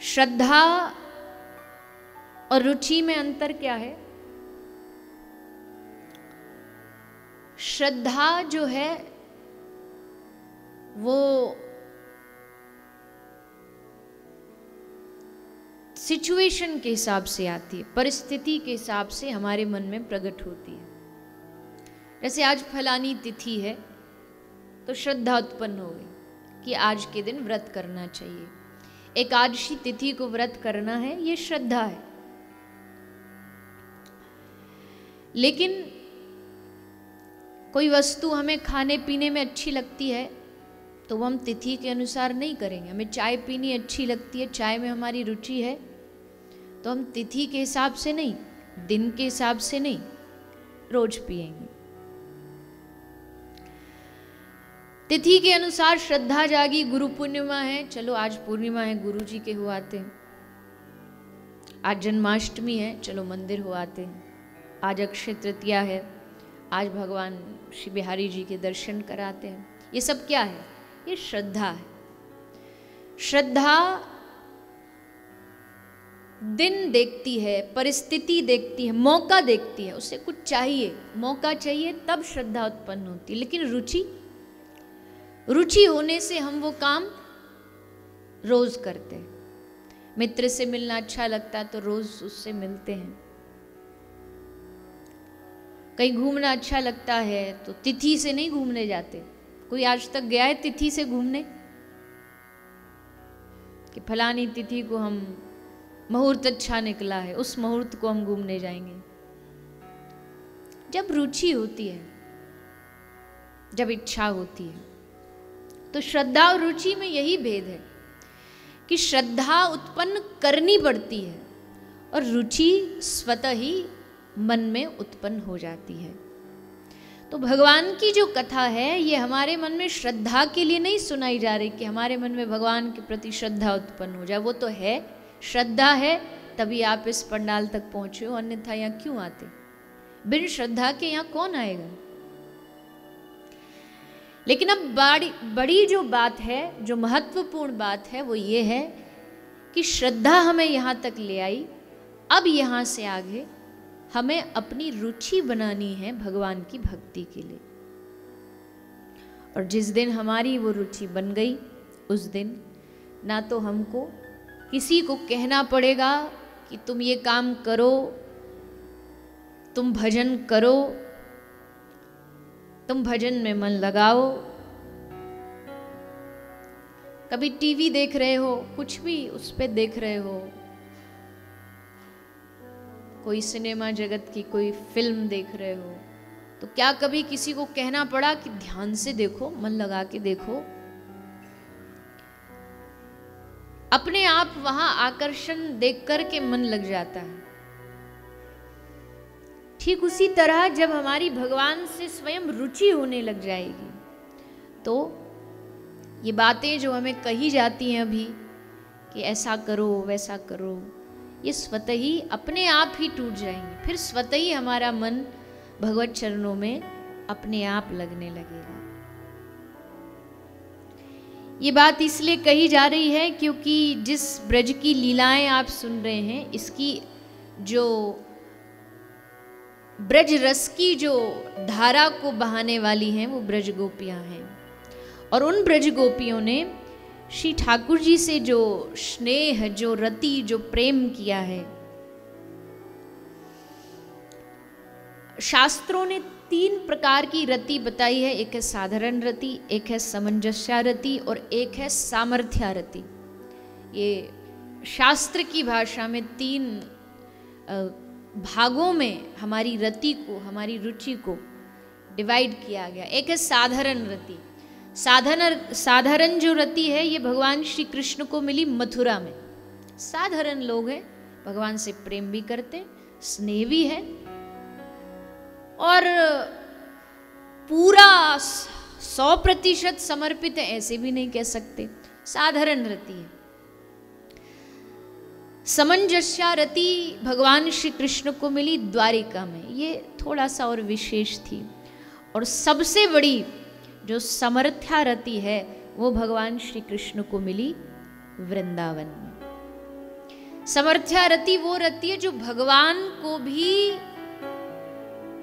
श्रद्धा और रुचि में अंतर क्या है? श्रद्धा जो है वो सिचुएशन के हिसाब से आती है, परिस्थिति के हिसाब से हमारे मन में प्रकट होती है। जैसे आज फलानी तिथि है तो श्रद्धा उत्पन्न हो गई कि आज के दिन व्रत करना चाहिए। एकादशी तिथि को व्रत करना है, ये श्रद्धा है। लेकिन कोई वस्तु हमें खाने पीने में अच्छी लगती है तो वो हम तिथि के अनुसार नहीं करेंगे। हमें चाय पीनी अच्छी लगती है, चाय में हमारी रुचि है, तो हम तिथि के हिसाब से नहीं, दिन के हिसाब से नहीं, रोज पिएंगे। तिथि के अनुसार श्रद्धा जागी। गुरु पूर्णिमा है, चलो आज पूर्णिमा है, गुरु जी के हो आते हैं। आज जन्माष्टमी है, चलो मंदिर हो आते हैं। आज अक्षय तृतीया है, आज भगवान श्री बिहारी जी के दर्शन कराते हैं। ये सब क्या है? ये श्रद्धा है। श्रद्धा दिन देखती है, परिस्थिति देखती है, मौका देखती है। उसे कुछ चाहिए, मौका चाहिए, तब श्रद्धा उत्पन्न होती है। लेकिन रुचि होने से हम वो काम रोज करते हैं। मित्र से मिलना अच्छा लगता है तो रोज उससे मिलते हैं। कहीं घूमना अच्छा लगता है तो तिथि से नहीं घूमने जाते। कोई आज तक गया है तिथि से घूमने कि फलानी तिथि को हम मुहूर्त अच्छा निकला है, उस मुहूर्त को हम घूमने जाएंगे? जब रुचि होती है, जब इच्छा होती है। तो श्रद्धा और रुचि में यही भेद है कि श्रद्धा उत्पन्न करनी पड़ती है और रुचि स्वतः ही मन में उत्पन्न हो जाती है। तो भगवान की जो कथा है ये हमारे मन में श्रद्धा के लिए नहीं सुनाई जा रही कि हमारे मन में भगवान के प्रति श्रद्धा उत्पन्न हो जाए। वो तो है, श्रद्धा है तभी आप इस पंडाल तक पहुंचे हो, अन्यथा यहाँ क्यों आते? बिन श्रद्धा के यहाँ कौन आएगा? लेकिन अब बड़ी जो बात है, जो महत्वपूर्ण बात है, वो ये है कि श्रद्धा हमें यहाँ तक ले आई। अब यहाँ से आगे हमें अपनी रुचि बनानी है भगवान की भक्ति के लिए। और जिस दिन हमारी वो रुचि बन गई, उस दिन ना तो हमको किसी को कहना पड़ेगा कि तुम ये काम करो, तुम भजन करो, तुम भजन में मन लगाओ। कभी टीवी देख रहे हो, कुछ भी उस पे देख रहे हो, कोई सिनेमा जगत की कोई फिल्म देख रहे हो, तो क्या कभी किसी को कहना पड़ा कि ध्यान से देखो, मन लगा के देखो? अपने आप वहां आकर्षण देख कर के मन लग जाता है। ठीक उसी तरह जब हमारी भगवान से स्वयं रुचि होने लग जाएगी तो ये बातें जो हमें कही जाती हैं अभी कि ऐसा करो वैसा करो, ये स्वतः ही अपने आप ही टूट जाएंगे। फिर स्वतः ही हमारा मन भगवत चरणों में अपने आप लगने लगेगा। ये बात इसलिए कही जा रही है क्योंकि जिस ब्रज की लीलाएं आप सुन रहे हैं, इसकी जो ब्रज रस की जो धारा को बहाने वाली हैं वो ब्रज गोपियां हैं। और उन ब्रज गोपियों ने श्री ठाकुर जी से जो स्नेह, जो रति, जो प्रेम किया है, शास्त्रों ने 3 प्रकार की रति बताई है। एक है साधारण रति, एक है समंजस्या रति और एक है सामर्थ्या रति। ये शास्त्र की भाषा में 3 भागों में हमारी रति को, हमारी रुचि को डिवाइड किया गया। एक है साधारण रति। साधारण जो रति है ये भगवान श्री कृष्ण को मिली मथुरा में। साधारण लोग हैं, भगवान से प्रेम भी करते, स्नेह भी है और पूरा 100% समर्पित है ऐसे भी नहीं कह सकते, साधारण रति है। समंजस्या रति भगवान श्री कृष्ण को मिली द्वारिका में, ये थोड़ा सा और विशेष थी। और सबसे बड़ी जो समर्थ्या रति है वो भगवान श्री कृष्ण को मिली वृंदावन में। समर्थ्या रति वो रति है जो भगवान को भी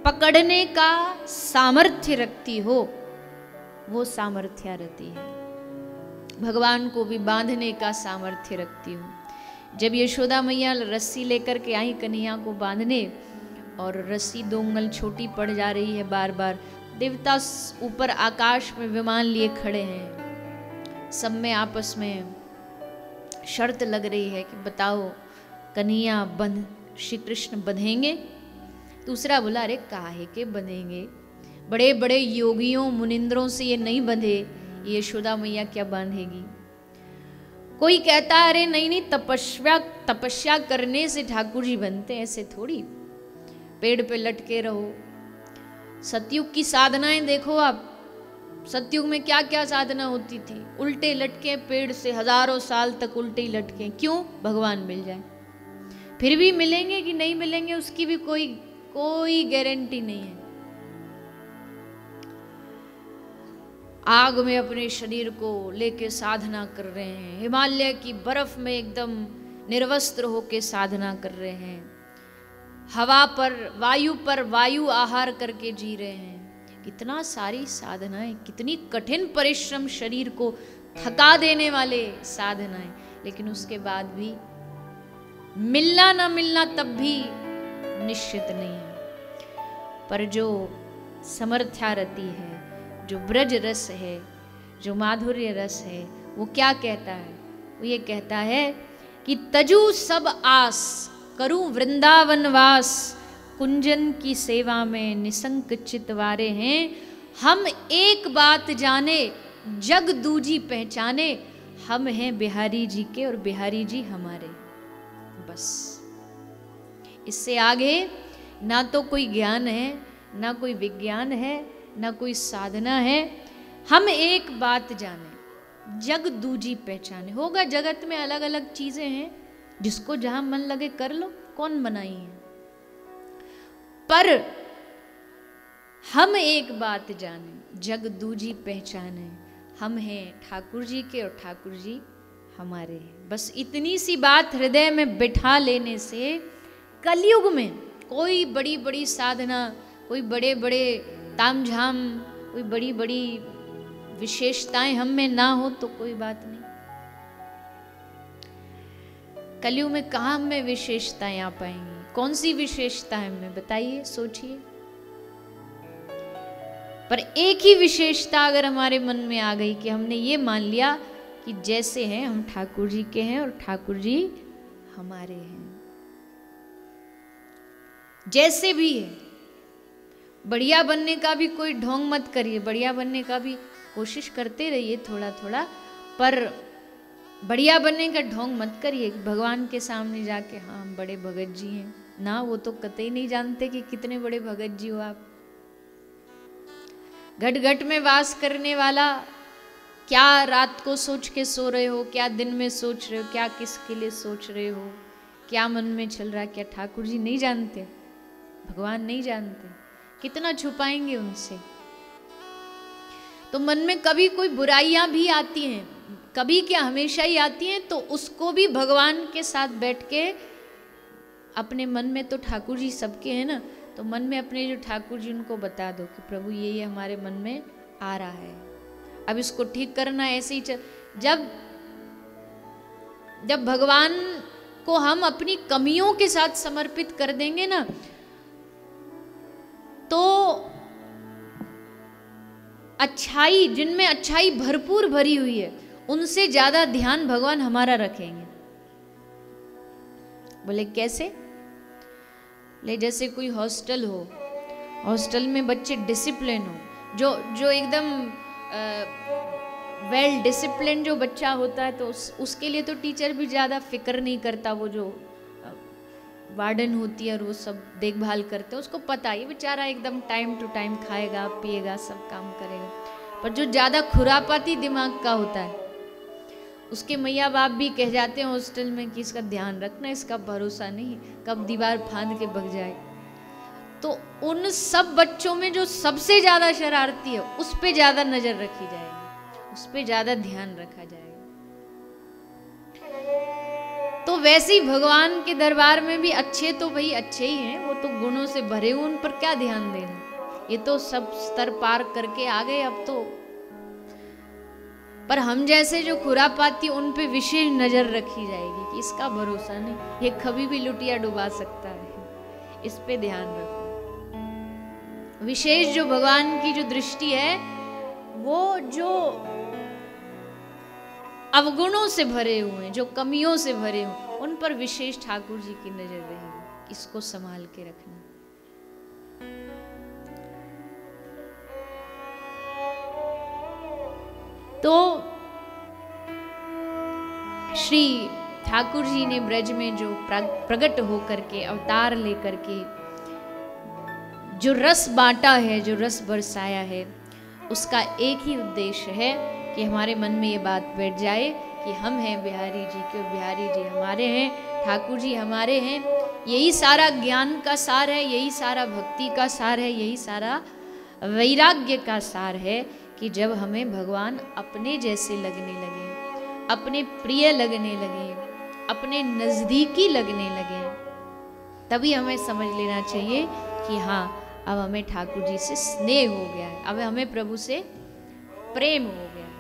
पकड़ने का सामर्थ्य रखती हो, वो सामर्थ्या रति है। भगवान को भी बांधने का सामर्थ्य रखती हो। जब यशोदा मैया रस्सी लेकर के आई कन्हैया को बांधने, और रस्सी 2 उंगल छोटी पड़ जा रही है बार बार, देवता ऊपर आकाश में विमान लिए खड़े हैं, सब में आपस में शर्त लग रही है कि बताओ कन्हैया बंध श्री कृष्ण बंधेंगे? दूसरा बोला अरे काहे के बंधेंगे, बड़े बड़े योगियों मुनिंद्रों से ये नहीं बंधे, ये यशोदा मैया क्या बांधेगी। कोई कहता है अरे नहीं नहीं, तपस्या करने से ठाकुर जी बनते, ऐसे थोड़ी पेड़ पे लटके रहो। सतयुग की साधनाएं देखो आप, सतयुग में क्या क्या साधना होती थी, उल्टे लटके पेड़ से हजारों साल तक उल्टे ही लटके, क्यों? भगवान मिल जाए। फिर भी मिलेंगे कि नहीं मिलेंगे उसकी भी कोई गारंटी नहीं है। आग में अपने शरीर को लेके साधना कर रहे हैं, हिमालय की बर्फ में एकदम निर्वस्त्र होके साधना कर रहे हैं, हवा पर वायु आहार करके जी रहे हैं। कितना सारी साधनाएं, कितनी कठिन परिश्रम, शरीर को थका देने वाले साधनाएं, लेकिन उसके बाद भी मिलना ना मिलना तब भी निश्चित नहीं है। पर जो समर्थ्या रति है, जो ब्रज रस है, जो माधुर्य रस है, वो क्या कहता है? वो ये कहता है कि तजू सब आस, करूं वृंदावन वास, कुंजन की सेवा में निसंक चितवारे हैं। हम एक बात जाने, जग दूजी पहचाने, हम हैं बिहारी जी के और बिहारी जी हमारे। बस इससे आगे ना तो कोई ज्ञान है, ना कोई विज्ञान है, ना कोई साधना है। हम एक बात जाने, जग दूजी पहचाने। होगा जगत में अलग अलग चीजें हैं, जिसको जहां मन लगे कर लो, कौन मनाई है। पर हम एक बात जाने, जग दूजी पहचाने, हम हैं ठाकुर जी के और ठाकुर जी हमारे हैं। बस इतनी सी बात हृदय में बिठा लेने से कलयुग में कोई बड़ी बड़ी साधना, कोई बड़े बड़े तामझाम, कोई बड़ी बड़ी विशेषताएं हम में ना हो तो कोई बात नहीं। कलयुग में कहाँ में विशेषताएं आ पाएंगी? कौन सी विशेषता है में बताइए, सोचिए। पर एक ही विशेषता अगर हमारे मन में आ गई कि हमने ये मान लिया कि जैसे हैं हम ठाकुर जी के हैं और ठाकुर जी हमारे हैं, जैसे भी है। बढ़िया बनने का भी कोई ढोंग मत करिए, बढ़िया बनने का भी कोशिश करते रहिए थोड़ा थोड़ा, पर बढ़िया बनने का ढोंग मत करिए भगवान के सामने जाके हाँ हम बड़े भगत जी हैं ना। वो तो कतई नहीं जानते कि कितने बड़े भगत जी हो आप। घट घट में वास करने वाला, क्या रात को सोच के सो रहे हो, क्या दिन में सोच रहे हो, क्या किसके लिए सोच रहे हो, क्या मन में चल रहा है, क्या ठाकुर जी नहीं जानते? भगवान नहीं जानते? कितना छुपाएंगे उनसे। तो मन में कभी कोई बुराइयां भी आती हैं, कभी क्या हमेशा ही आती हैं, तो उसको भी भगवान के साथ बैठ के अपने मन में, तो ठाकुर जी सबके हैं ना, तो मन में अपने जो ठाकुर जी उनको बता दो कि प्रभु ये हमारे मन में आ रहा है, अब इसको ठीक करना। ऐसे ही जब भगवान को हम अपनी कमियों के साथ समर्पित कर देंगे ना, तो अच्छाई, जिनमें अच्छाई भरपूर भरी हुई है, उनसे ज्यादा ध्यान भगवान हमारा रखेंगे। बोले कैसे? ले जैसे कोई हॉस्टल हो, हॉस्टल में बच्चे डिसिप्लिन हो, जो एकदम वेल डिसिप्लिन जो बच्चा होता है, तो उसके लिए तो टीचर भी ज़्यादा फिक्र नहीं करता। वो जो वार्डन होती है और वो सब देखभाल करते हैं, उसको पता है ये बेचारा एकदम टाइम टू टाइम खाएगा पिएगा सब काम करेगा। पर जो ज़्यादा खुरापाती दिमाग का होता है, उसके मैया बाप भी कह जाते हैं हॉस्टल में कि इसका ध्यान रखना, इसका भरोसा नहीं, कब दीवार फांद के भग जाए। तो उन सब बच्चों में जो सबसे ज़्यादा शरारती है, उस पर ज़्यादा नज़र रखी जाएगी, उस पर ज़्यादा ध्यान रखा जाएगा। तो वैसे ही भगवान के दरबार में भी अच्छे तो भाई अच्छे ही हैं, वो तो गुणों से भरे हुए, उन पर क्या ध्यान देना, ये तो सब स्तर पार करके आ गए अब तो। पर हम जैसे जो खुरापाती, उन पे विशेष नजर रखी जाएगी कि इसका भरोसा नहीं, ये कभी भी लुटिया डुबा सकता है, इस पे ध्यान रखो। विशेष जो भगवान की जो दृष्टि है, वो जो अवगुणों से भरे हुए, जो कमियों से भरे हुए, उन पर विशेष ठाकुर जी की नजर रहेगी। इसको संभाल के रखना। तो श्री ठाकुर जी ने ब्रज में जो प्रकट होकर के, अवतार लेकर के जो रस बांटा है, जो रस बरसाया है, उसका एक ही उद्देश्य है कि हमारे मन में ये बात बैठ जाए कि हम हैं बिहारी जी के, बिहारी जी हमारे हैं, ठाकुर जी हमारे हैं। यही सारा ज्ञान का सार है, यही सारा भक्ति का सार है, यही सारा वैराग्य का सार है कि जब हमें भगवान अपने जैसे लगने लगे, अपने प्रिय लगने लगे, अपने नजदीकी लगने लगे, तभी हमें समझ लेना चाहिए कि हाँ, अब हमें ठाकुर जी से स्नेह हो गया है, अब हमें प्रभु से प्रेम हो गया है।